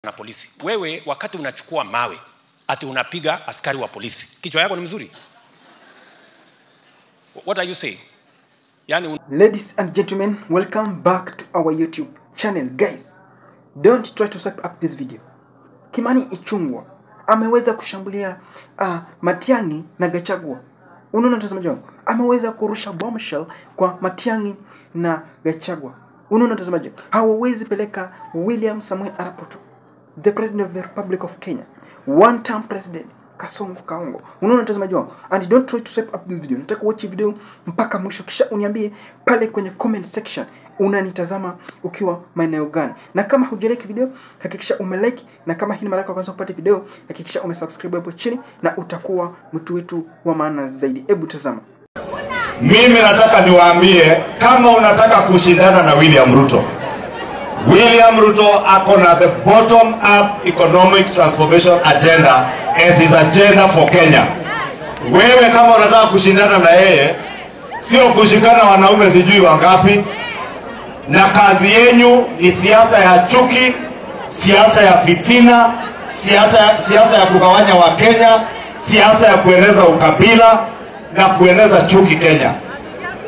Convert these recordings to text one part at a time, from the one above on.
na polisi. Wewe wakati unachukua mawe ati unapiga askari wa polisi, kichwa yako ni mzuri? What are you saying? Ladies and gentlemen, welcome back to our YouTube channel. Guys, don't try to swipe up this video. Kimani Ichung'wah ameweza kushambulia Matiang'i na Gachagua. Unaona mtazamaji wangu, ameweza kurusha bombshell kwa Matiang'i na Gachagua. Unaona mtazamaji, hawawezi peleka William Samoei Arap Ruto, the president of the Republic of Kenya, one-term president, Kasongo Kaongo. Unaona mtazamaji wangu, and don't try to swipe up this video. Nataka watch video mpaka mwisho, kisha uniambie pale kwenye comment section unanitazama ukiwa maeneo gani. Na kama hujalike video, hakikisha umelike, na kama hii ni mara yako ya kwanza kupata video, hakikisha umesubscribe hapo chini na utakuwa mtu wetu wa maana zaidi. Hebu tazama. Mimi nataka niwaambie, kama unataka kushindana na William Ruto ako na the bottom up economic transformation agenda as his agenda for Kenya. Wewe kama unataka kushindana na yeye, sio kushikana wanaume sijui wangapi, na kazi yenu ni siasa ya chuki, siasa ya fitina, siasa ya kugawanya wa Kenya, siasa ya kueneza ukabila na kueneza chuki Kenya.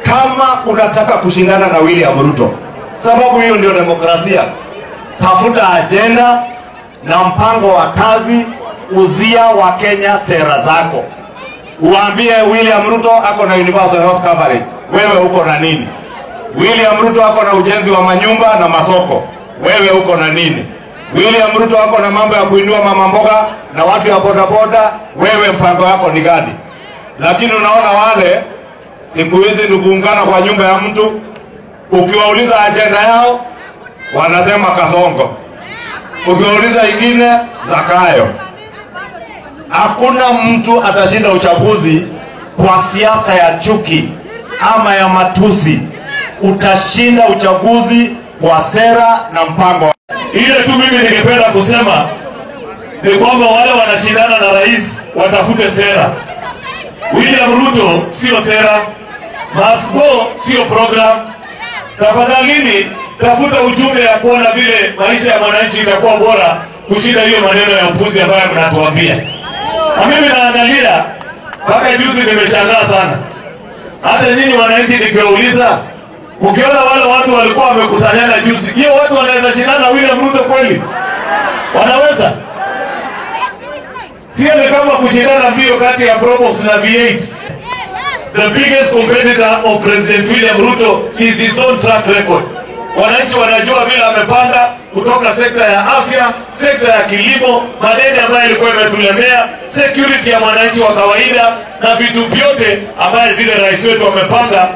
Kama unataka kushindana na William Ruto, sababu hiyo ndio demokrasia, tafuta agenda na mpango wa kazi, uzia wa Kenya sera zako. Uambie William Ruto ako na universal health coverage, wewe uko na nini? William Ruto ako na ujenzi wa manyumba na masoko, wewe uko na nini? William Ruto ako na mambo ya kuinua mama mboga na watu ya boda boda, wewe mpango wako ni gani? Lakini unaona wale siku hizi ni kuungana kwa nyumba ya mtu, ukiwauliza agenda yao wanasema Kasongo, ukiwauliza ingine Zakayo. Hakuna mtu atashinda uchaguzi kwa siasa ya chuki ama ya matusi. Utashinda uchaguzi kwa sera na mpango. Ile tu mimi ningependa kusema ni kwamba wale wanashindana na rais watafute sera. William Ruto sio sera, must go sio program. Tafadhalini tafuta ujumbe ya kuona vile maisha ya mwananchi itakuwa bora kushinda hiyo maneno ya upuzi ambayo mnatuambia. Na mimi naangalia mpaka juzi nimeshangaa sana. Hata nyinyi wananchi nikiwauliza, ukiona wale watu walikuwa wamekusanyana juzi, hiyo watu wanaweza shindana na William Ruto kweli? Wanaweza? Sio ni kama kushindana mbio kati ya Probox na V8. The biggest competitor of President William Ruto is his own track record. Wananchi wanajua vile amepanda kutoka sekta ya afya, sekta ya kilimo, madeni ambayo ilikuwa imetulemea, security ya mwananchi wa kawaida na vitu vyote ambaye zile rais wetu wamepanga.